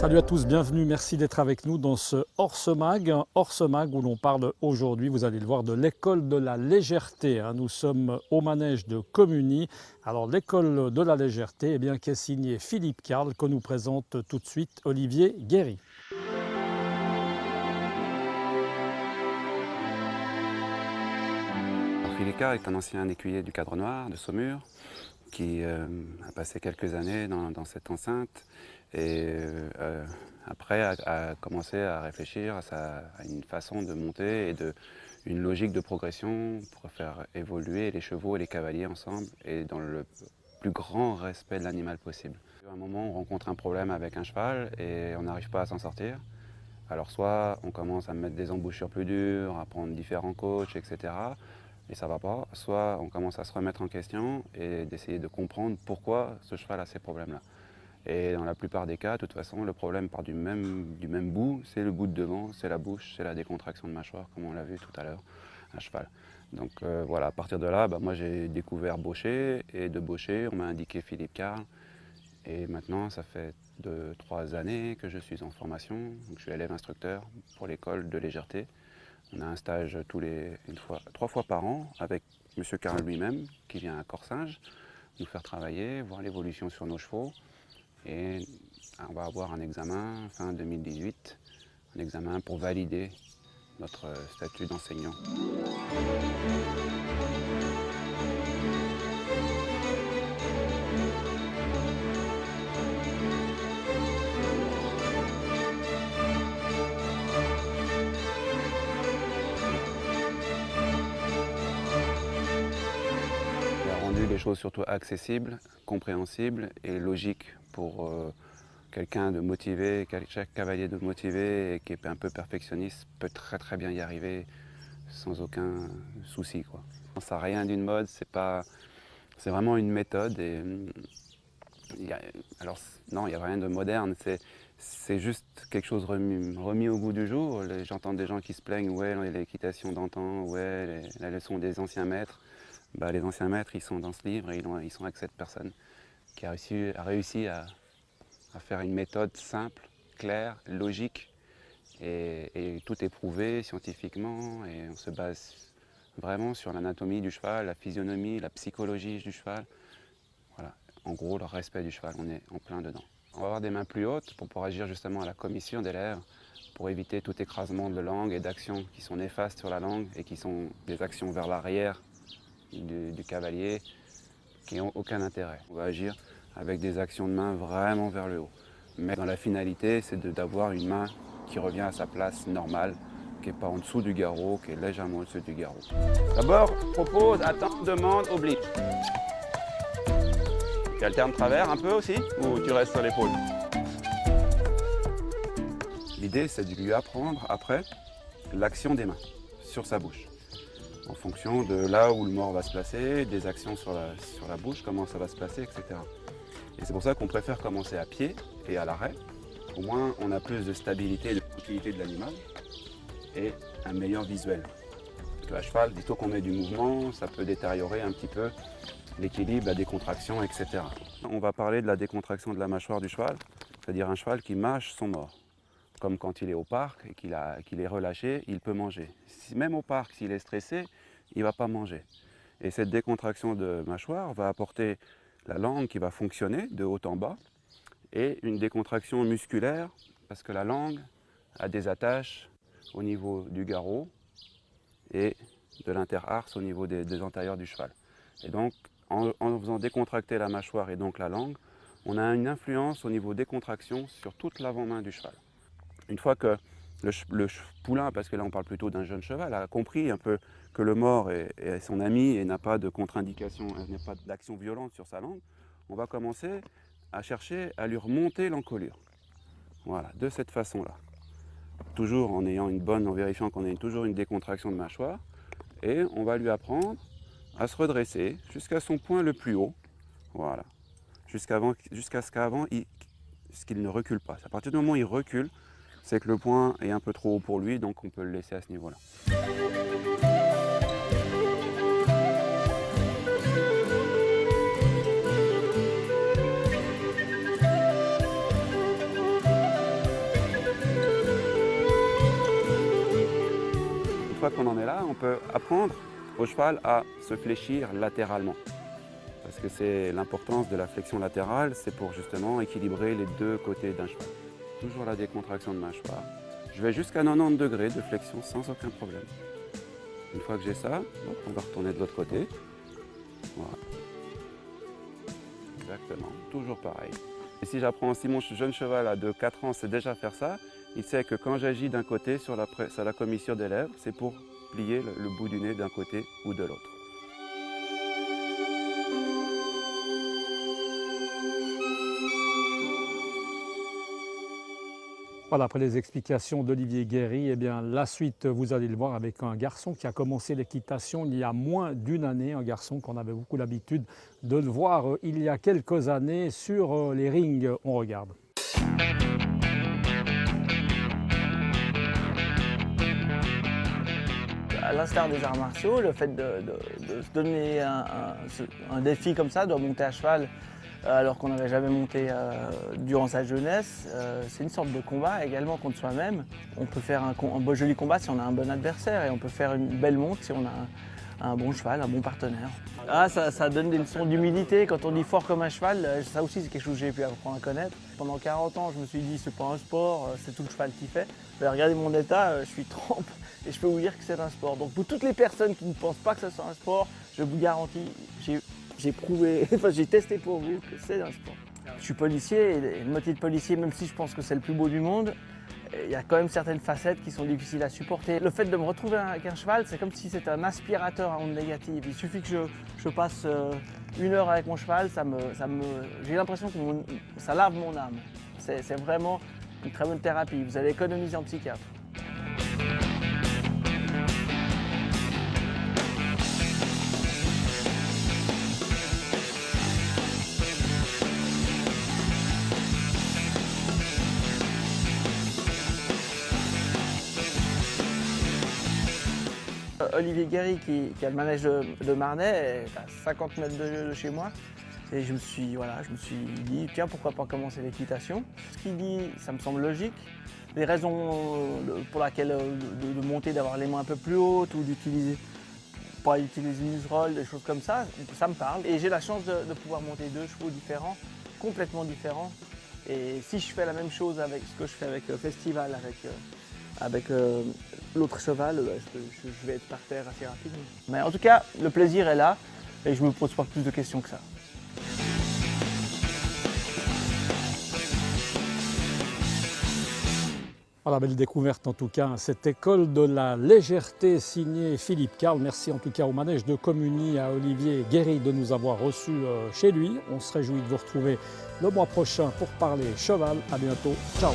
Salut à tous, bienvenue, merci d'être avec nous dans ce Hors-Semag où l'on parle aujourd'hui, vous allez le voir, de l'école de la légèreté. Nous sommes au manège de Communy. Alors l'école de la légèreté, qui est signée Philippe Carle, que nous présente tout de suite Olivier Guéry. Philippe Carle est un ancien écuyer du Cadre Noir de Saumur qui a passé quelques années dans cette enceinte et après a commencé à réfléchir à une façon de monter et une logique de progression pour faire évoluer les chevaux et les cavaliers ensemble et dans le plus grand respect de l'animal possible. À un moment, on rencontre un problème avec un cheval et on n'arrive pas à s'en sortir. Alors soit on commence à mettre des embouchures plus dures, à prendre différents coachs, etc. Et ça ne va pas. Soit on commence à se remettre en question et d'essayer de comprendre pourquoi ce cheval a ces problèmes-là. Et dans la plupart des cas, de toute façon, le problème part du même bout, c'est le bout de devant, c'est la bouche, c'est la décontraction de mâchoire, comme on l'a vu tout à l'heure, un cheval. Donc voilà, à partir de là, moi j'ai découvert Baucher, et de Baucher, on m'a indiqué Philippe Carle. Et maintenant, ça fait 2-3 années que je suis en formation. Donc, je suis élève instructeur pour l'école de légèreté. On a un stage 3 fois par an avec M. Carle lui-même qui vient à Corsinge nous faire travailler, voir l'évolution sur nos chevaux. Et on va avoir un examen fin 2018, un examen pour valider notre statut d'enseignant. Les choses surtout accessibles, compréhensibles et logiques pour quelqu'un de motivé, chaque cavalier de motivé et qui est un peu perfectionniste peut très bien y arriver sans aucun souci, quoi. Ça n'a rien d'une mode, c'est vraiment une méthode et non, il n'y a rien de moderne, c'est juste quelque chose remis au goût du jour. J'entends des gens qui se plaignent, ouais, l'équitation d'antan, ouais, la leçon des anciens maîtres. Les anciens maîtres, ils sont dans ce livre et ils sont avec cette personne qui a réussi à faire une méthode simple, claire, logique et tout est prouvé scientifiquement et on se base vraiment sur l'anatomie du cheval, la physionomie, la psychologie du cheval. Voilà, en gros le respect du cheval, on est en plein dedans. On va avoir des mains plus hautes pour pouvoir agir justement à la commission des lèvres pour éviter tout écrasement de langue et d'actions qui sont néfastes sur la langue et qui sont des actions vers l'arrière du cavalier qui n'ont aucun intérêt. On va agir avec des actions de main vraiment vers le haut. Mais dans la finalité, c'est d'avoir une main qui revient à sa place normale, qui n'est pas en dessous du garrot, qui est légèrement au-dessus du garrot. D'abord, propose, attends, demande, oblige. Tu alternes travers un peu aussi ou tu restes sur l'épaule? L'idée, c'est de lui apprendre après l'action des mains sur sa bouche. En fonction de là où le mort va se placer, des actions sur la bouche, comment ça va se placer, etc. Et c'est pour ça qu'on préfère commencer à pied et à l'arrêt. Au moins, on a plus de stabilité et de tranquillité de l'animal et un meilleur visuel. Parce que à cheval, plutôt qu'on met du mouvement, ça peut détériorer un petit peu l'équilibre, la décontraction, etc. On va parler de la décontraction de la mâchoire du cheval, c'est-à-dire un cheval qui mâche son mort. Comme quand il est au parc et qu'il est relâché, il peut manger. Même au parc, s'il est stressé, il ne va pas manger. Et cette décontraction de mâchoire va apporter la langue qui va fonctionner de haut en bas et une décontraction musculaire parce que la langue a des attaches au niveau du garrot et de l'interarse au niveau des antérieurs du cheval. Et donc, en faisant décontracter la mâchoire et donc la langue, on a une influence au niveau des contractions sur toute l'avant-main du cheval. Une fois que le poulain, parce que là on parle plutôt d'un jeune cheval, a compris un peu que le mort est son ami et n'a pas de contre-indication, n'a pas d'action violente sur sa langue, on va commencer à chercher à lui remonter l'encolure. Voilà, de cette façon-là. Toujours en vérifiant qu'on ait toujours une décontraction de mâchoire, et on va lui apprendre à se redresser jusqu'à son point le plus haut. Voilà. Jusqu'à ce qu'il ne recule pas. À partir du moment où il recule, c'est que le point est un peu trop haut pour lui, donc on peut le laisser à ce niveau-là. fois qu'on en est là, on peut apprendre au cheval à se fléchir latéralement. Parce que c'est l'importance de la flexion latérale, c'est pour justement équilibrer les deux côtés d'un cheval. Toujours la décontraction de ma cheval. Je vais jusqu'à 90 degrés de flexion sans aucun problème. Une fois que j'ai ça, on va retourner de l'autre côté. Voilà. Exactement, toujours pareil. Et si j'apprends aussi mon jeune cheval à 4 ans sait déjà faire ça, il sait que quand j'agis d'un côté sur la commissure des lèvres, c'est pour plier le bout du nez d'un côté ou de l'autre. Voilà, après les explications d'Olivier Guéry, eh bien, la suite, vous allez le voir avec un garçon qui a commencé l'équitation il y a moins d'une année, un garçon qu'on avait beaucoup l'habitude de le voir il y a quelques années sur les rings. On regarde. À l'instar des arts martiaux, le fait de se donner un défi comme ça, de monter à cheval alors qu'on n'avait jamais monté durant sa jeunesse, c'est une sorte de combat également contre soi-même. On peut faire un beau joli combat si on a un bon adversaire et on peut faire une belle monte si on a un bon cheval, un bon partenaire. Ah, ça donne des leçons d'humilité. Quand on dit fort comme un cheval, ça aussi c'est quelque chose que j'ai pu apprendre à connaître. Pendant 40 ans, je me suis dit c'est pas un sport, c'est tout le cheval qui fait. Mais regardez mon état, je suis trempe et je peux vous dire que c'est un sport. Donc pour toutes les personnes qui ne pensent pas que ce soit un sport, je vous garantis, j'ai prouvé, enfin j'ai testé pour vous que c'est un sport. Je suis policier et le métier de policier, même si je pense que c'est le plus beau du monde, il y a quand même certaines facettes qui sont difficiles à supporter. Le fait de me retrouver avec un cheval, c'est comme si c'était un aspirateur à ondes négatives. Il suffit que je passe 1 heure avec mon cheval, j'ai l'impression que ça lave mon âme. C'est vraiment une très bonne thérapie. Vous allez économiser en psychiatre. Olivier Guéry, qui a le manège de Marnay, est à 50 mètres de chez moi. Et je me suis dit, tiens, pourquoi pas commencer l'équitation. Ce qu'il dit, ça me semble logique. Les raisons pour lesquelles de monter, d'avoir les mains un peu plus hautes ou pas utiliser une muserolle, des choses comme ça me parle. Et j'ai la chance de pouvoir monter 2 chevaux différents, complètement différents. Et si je fais la même chose avec ce que je fais avec Festival, avec l'autre cheval, je vais être par terre assez rapidement. Mais en tout cas, le plaisir est là et je ne me pose pas plus de questions que ça. Voilà, belle découverte en tout cas, cette école de la légèreté signée Philippe Carle. Merci en tout cas au manège de Communie, à Olivier Guéry de nous avoir reçus chez lui. On se réjouit de vous retrouver le mois prochain pour parler cheval. À bientôt, ciao.